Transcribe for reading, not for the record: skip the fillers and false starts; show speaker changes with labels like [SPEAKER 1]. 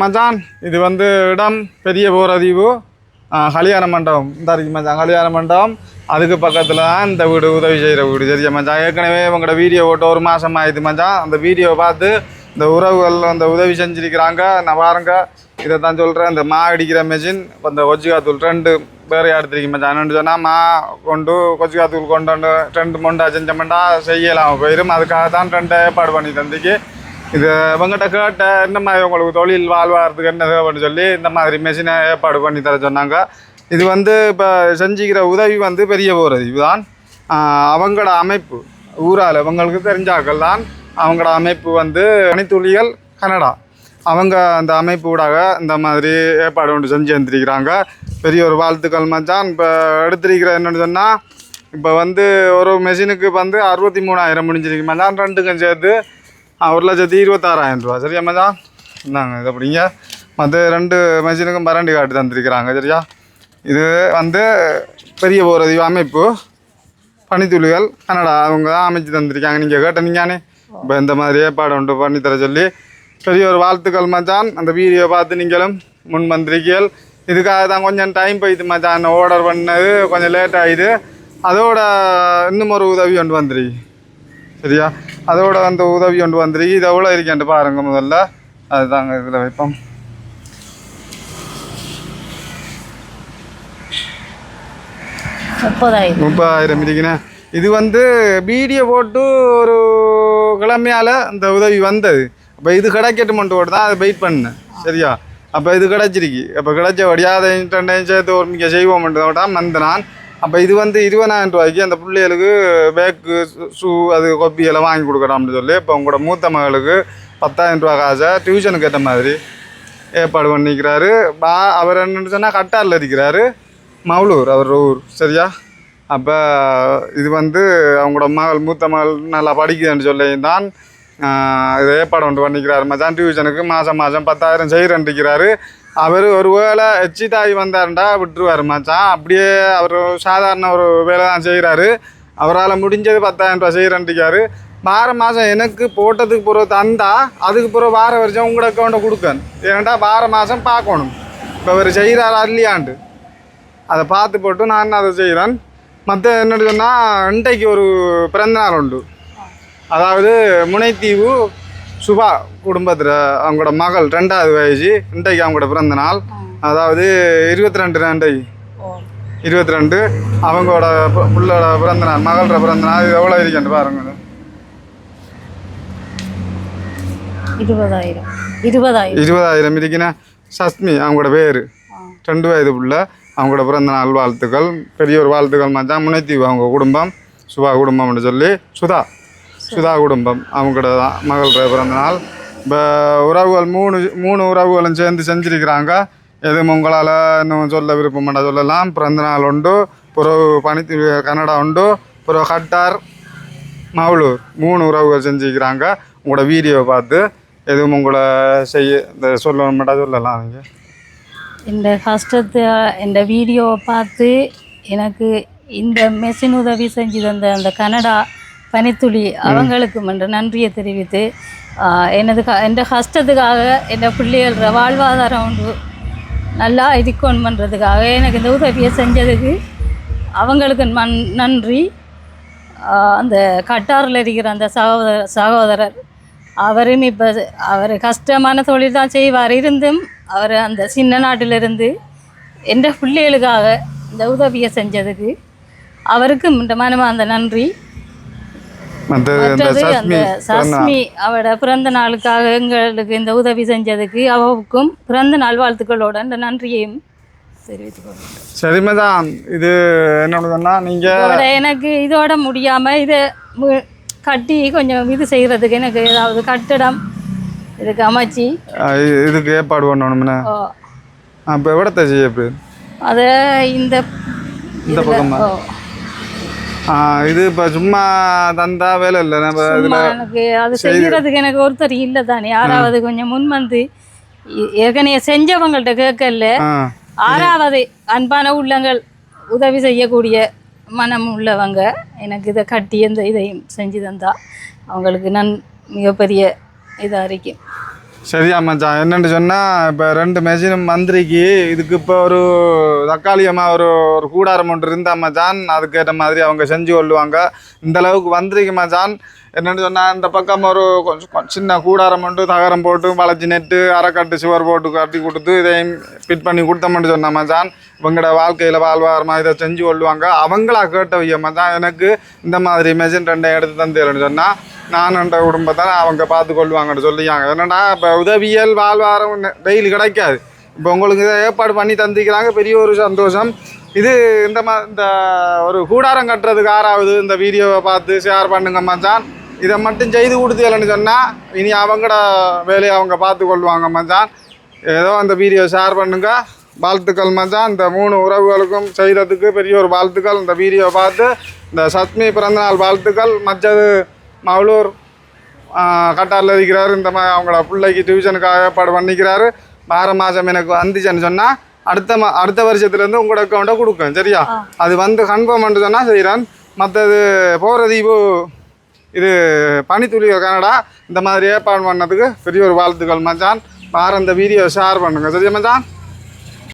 [SPEAKER 1] மச்சான் இது வந்து இடம் பெரிய போரதீவு கல்யாண மண்டபம் இந்த இருக்கு மச்சான். கல்யாண மண்டபம் அதுக்கு பக்கத்தில் தான் இந்த வீடு உதவி செய்கிற வீடு. சரியா மச்சான், ஏற்கனவே உங்களோட வீடியோ போட்டு ஒரு மாதம் ஆயிடுது மச்சான். அந்த வீடியோவை பார்த்து இந்த உறவுகள் அந்த உதவி செஞ்சுருக்கிறாங்க. நான் பாருங்க இதை தான் சொல்கிறேன். இந்த மா அடிக்கிற மெஷின் அந்த கொச்சிக்காத்தூள் 2 பேர் எடுத்துருக்கீங்க மச்சான். என்னென்னு சொன்னால் மா கொண்டு கொச்சிக்காத்தூள் கொண்டு 2 மொண்டா செஞ்சமெண்டா செய்யலாம் போயிடும். அதுக்காக தான் 2 ஏற்பாடு பண்ணி தந்திக்கு. இது இவங்ககிட்ட கேட்ட இந்த மாதிரி உங்களுக்கு தொழில் வாழ்வாகிறதுக்கு என்ன தேவைன்னு சொல்லி இந்த மாதிரி மெஷினை ஏற்பாடு பண்ணி தர சொன்னாங்க. இது வந்து இப்போ செஞ்சுக்கிற உதவி வந்து பெரிய போகிறது தான். அவங்களோட அமைப்பு ஊரால் இவங்களுக்கு தெரிஞ்சாக்கள் தான். அவங்களோட அமைப்பு வந்து பனித்துளிகள் கனடா. அவங்க அந்த அமைப்பு ஊடாக இந்த மாதிரி ஏற்பாடு ஒன்று செஞ்சு வந்துருக்கிறாங்க. பெரிய ஒரு வாழ்த்துக்கள் மச்சான். இப்போ எடுத்துருக்கிற என்னென்னு சொன்னால் இப்போ வந்து ஒரு மெஷினுக்கு வந்து 63,000 முடிஞ்சிருக்கு மச்சான். 2க்கும் சேர்த்து 1,26,000 ரூபா. சரியா மச்சான், இந்தாங்க இதை அப்படிங்க. மற்ற 2 மெஷினுக்கும் பரண்டி காட்டு தந்துருக்கிறாங்க. சரியா, இது வந்து பெரிய போரதீவு அமைப்பு பனித்துளிகள் கனடா அவங்க தான் அமைச்சு தந்திருக்காங்க. நீங்கள் கேட்டீங்கன்னு இப்போ இந்த மாதிரி ஏற்பாடு ஒன்று பண்ணித்தர சொல்லி பெரிய ஒரு வாழ்த்துக்கள் மச்சான். அந்த வீடியோ பார்த்து நீங்களும் முன் வந்திருக்கீர்கள். இதுக்காக தான் கொஞ்சம் டைம் போயிடுது மச்சான். ஆர்டர் பண்ணது கொஞ்சம் லேட் ஆகிடுது. அதோட இன்னும் ஒரு உதவி ஒன்று வந்துருக்கு. சரியா, அதோட அந்த உதவி ஒன்று வந்துருக்கு. இது எவ்வளோ இருக்கேன்ட்டு பாருங்க முதல்ல. அதுதாங்க இதில் வைப்போம். 30,000 இருக்குண்ணே. இது வந்து வீடியோ போட்டு ஒரு கிழமையால் இந்த உதவி வந்தது. அப்போ இது கிடைக்கட்டுமென்ட்டு போட்டு தான் அதை வெயிட் பண்ணேன். சரியா, அப்போ இது கிடச்சிருக்கு. அப்போ கிடைச்சபடியாக அதை 2 சேர்த்து ஒரு மிக்க செய்வோம்ன்ட்டு தான் வந்தேன் நான். அப்போ இது வந்து 20,000 ரூபாய்க்கு அந்த பிள்ளைகளுக்கு பேக்கு ஷூ அது கொப்பியெல்லாம் வாங்கி கொடுக்குறான்னு சொல்லி இப்போ உங்களோட மூத்த மகளுக்கு 10,000 ரூபா காசை டியூஷனுக்கு ஏற்ற மாதிரி ஏற்பாடு பண்ணிக்கிறாரு. அவர் என்னன்னு சொன்னால் கட்டாரில் இருக்கிறாரு, மவுளூர் அவர் ஊர். சரியா, அப்போ இது வந்து அவங்களோட மகள் மூத்த மகள் நல்லா படிக்குதுன்னு சொல்லி தான் இதை ஏற்பாடு ஒன்று பண்ணிக்கிறாரு மச்சான். டியூஷனுக்கு மாதம் 10,000 செய்கிறன்றிருக்கிறாரு. அவர் ஒரு வேளை எச்சிட்டாகி வந்தாருண்டா விட்டுருவார் மச்சான். அப்படியே அவர் சாதாரண ஒரு வேலை தான் செய்கிறாரு. அவரால் முடிஞ்சது 10,000 ரூபா செய்கிறன்றிருக்காரு. வார மாதம் எனக்கு போட்டதுக்கு பிறகு தந்தா அதுக்கு பிறகு வார வருஷம் உங்களோட அக்கௌண்ட்டை கொடுக்கணும். ஏன்டா வார மாதம் பார்க்கணும் இப்போ அவர் செய்கிறாரா இல்லையாண்டு அதை பார்த்து போட்டு நான் அதை செய்கிறேன். மற்ற என்னென்னு சொன்னால் இன்றைக்கு ஒரு பிறந்தநாள் உண்டு. அதாவது முனைத்தீவு சுபா குடும்பத்தில் அவங்களோட மகள் 2வது வயசு. இன்றைக்கு அவங்களோட பிறந்த நாள். அதாவது 22 22 அவங்களோட புள்ளோட பிறந்த நாள், மகளோட பிறந்த நாள். இது எவ்வளோ இருக்கேன் பாருங்க. 20,000 இருக்குன்னா. சஸ்மி அவங்களோட பேர், 2 வயது புள்ள. அவங்களோட பிறந்த நாள் வாழ்த்துக்கள், பெரிய ஒரு வாழ்த்துக்கள் மச்சான். முனைத்தீவு அவங்க குடும்பம், சுபா குடும்பம்னு சொல்லி சுதா குடும்பம் அவங்களோட தான் மகளோட பிறந்த நாள். இப்போ உறவுகள் 3 உறவுகளும் சேர்ந்து செஞ்சுருக்கிறாங்க. எதுவும் உங்களால் இன்னும் சொல்ல விருப்பமாட்டா சொல்லலாம். பிறந்த நாள் உண்டு, பிறகு பனித்துளி கனடா உண்டு, பிறகு கட்டார் மவுளூர் 3 உறவுகள் செஞ்சுருக்கிறாங்க. உங்களோட வீடியோவை பார்த்து எதுவும் உங்களை இந்த சொல்லணுமாட்டா சொல்லலாம். நீங்கள்
[SPEAKER 2] இந்த கஷ்டத்தை இந்த வீடியோவை பார்த்து எனக்கு இந்த மெஷின் உதவி செஞ்சு தந்த அந்த கனடா பனித்துளி அவங்களுக்கு நன்றியை தெரிவித்து எந்த கஷ்டத்துக்காக என் பிள்ளைகள வாழ்வாதாரம் ஒன்று நல்லா இதுக்கொண்டு பண்ணுறதுக்காக எனக்கு இந்த உதவியை செஞ்சதுக்கு அவங்களுக்கு நன்றி. அந்த கட்டாரில் இருக்கிற அந்த சகோதரர் அவரும் இப்போ அவர் கஷ்டமான தொழில் தான் செய்வார். இருந்தும் அவர் அந்த சின்ன நாட்டிலிருந்து எந்த பிள்ளைகளுக்காக இந்த உதவியை செஞ்சதுக்கு அவருக்கு மனமார்ந்த நன்றி. மற்றது அந்த சஸ்மி அவரோட பிறந்த நாளுக்காக எங்களுக்கு இந்த உதவி செஞ்சதுக்கு அவருக்கும் பிறந்த நாள் வாழ்த்துக்களோட இந்த நன்றியையும் தெரிவித்துக்கொள்கிறேன்.
[SPEAKER 1] சரிமதான். இது என்னோடதுன்னா நீங்கள்
[SPEAKER 2] எனக்கு இதோட முடியாமல் இதை கட்டி கொஞ்சம் இது செய்கிறதுக்கு எனக்கு ஏதாவது கட்டடம் இதுக்கு அமைச்சு
[SPEAKER 1] இதுக்கு ஏற்பாடு பண்ணணும்னா அப்போ எவ்வளோ செய்ய
[SPEAKER 2] அதை இந்த
[SPEAKER 1] பக்கமாக இது இப்போ சும்மா தந்தா வேலை இல்லை.
[SPEAKER 2] எனக்கு அது செய்கிறதுக்கு எனக்கு ஒருத்தர் இல்லை தானே. யாராவது கொஞ்சம் முன் வந்து ஏற்கனவே செஞ்சவங்கள்ட்ட கேட்கல. 6வது அன்பான உள்ளங்கள் உதவி செய்யக்கூடிய மனம் உள்ளவங்க எனக்கு இதை கட்டி அந்த இதையும் செஞ்சு தந்தா அவங்களுக்கு நான் மிகப்பெரிய இதாக இருக்கேன்.
[SPEAKER 1] சரியா மச்சான், என்னென்னு சொன்னால் இப்போ 2 மெஷினும் மந்திரிக்கு இதுக்கு இப்போ ஒரு தக்காளியமாக ஒரு கூடாரம் ஒன்று இருந்தா மச்சான், அதுக்கேற்ற மாதிரி அவங்க செஞ்சு கொள்ளுவாங்க. இந்த அளவுக்கு மந்திரிக்கு மச்சான். என்னென்னு சொன்னால் இந்த பக்கம் ஒரு கொஞ்சம் சின்ன கூடாரம் ஒன்று தகரம் போட்டு வளைச்சி நெட்டு அரைக்கட்டு சுவர் போட்டு கட்டி கொடுத்து இதையும் ஃபிட் பண்ணி கொடுத்தோம்னு சொன்ன மச்சான். இவங்களோட வாழ்க்கையில் வாழ்வாரமாக இதை செஞ்சு கொள்ளுவாங்க. அவங்களா கேட்டவைய மச்சான், எனக்கு இந்த மாதிரி மெஷின் 2 எடுத்து தந்தேன்னு சொன்னால் நான் என்ற குடும்பத்தால் அவங்க பார்த்து கொள்வாங்கன்னு சொல்லியாங்க. என்னடா இப்போ உதவியல் வாழ்வாரம் டெய்லி கிடைக்காது. இப்போ உங்களுக்கு இதை ஏற்பாடு பண்ணி தந்திக்கிறாங்க, பெரிய ஒரு சந்தோஷம். இது இந்த ஒரு கூடாரம் கட்டுறதுக்கு 6வது இந்த வீடியோவை பார்த்து ஷேர் பண்ணுங்க மச்சான். இதை மட்டும் செய்து கொடுத்தீங்கன்னு சொன்னால் இனி அவங்களோட வேலையை அவங்க பார்த்து கொள்வாங்க மச்சான். ஏதோ அந்த வீடியோ ஷேர் பண்ணுங்க. வாழ்த்துக்கள் மச்சான். இந்த 3 உறவுகளுக்கும் செய்கிறதுக்கு பெரிய ஒரு வாழ்த்துக்கள். இந்த வீடியோ பார்த்து இந்த சத்மி பிறந்தநாள் வாழ்த்துக்கள். மற்றது மகளூர் கட்டாரில் இருக்கிறாரு. இந்த மாதிரி அவங்களோட பிள்ளைக்கு டியூஷனுக்காக ஏற்பாடு பண்ணிக்கிறாரு. மாதம் எனக்கு வந்துச்சுன்னு சொன்னால் அடுத்த வருஷத்துலேருந்து உங்களோட அக்கௌண்ட்டை கொடுக்கும். சரியா? அது வந்து கன்ஃபார்ம் பண்ணிட்டு சொன்னால் செய்கிறேன். மற்றது போகிறதீவு இது பனித்துளியோ கனடா இந்த மாதிரி ஏற்பாடு பண்ணதுக்கு பெரிய ஒரு வாழ்த்துக்கள் மச்சான். இந்த வீடியோ ஷேர் பண்ணுங்கள். சரியா மச்சான்?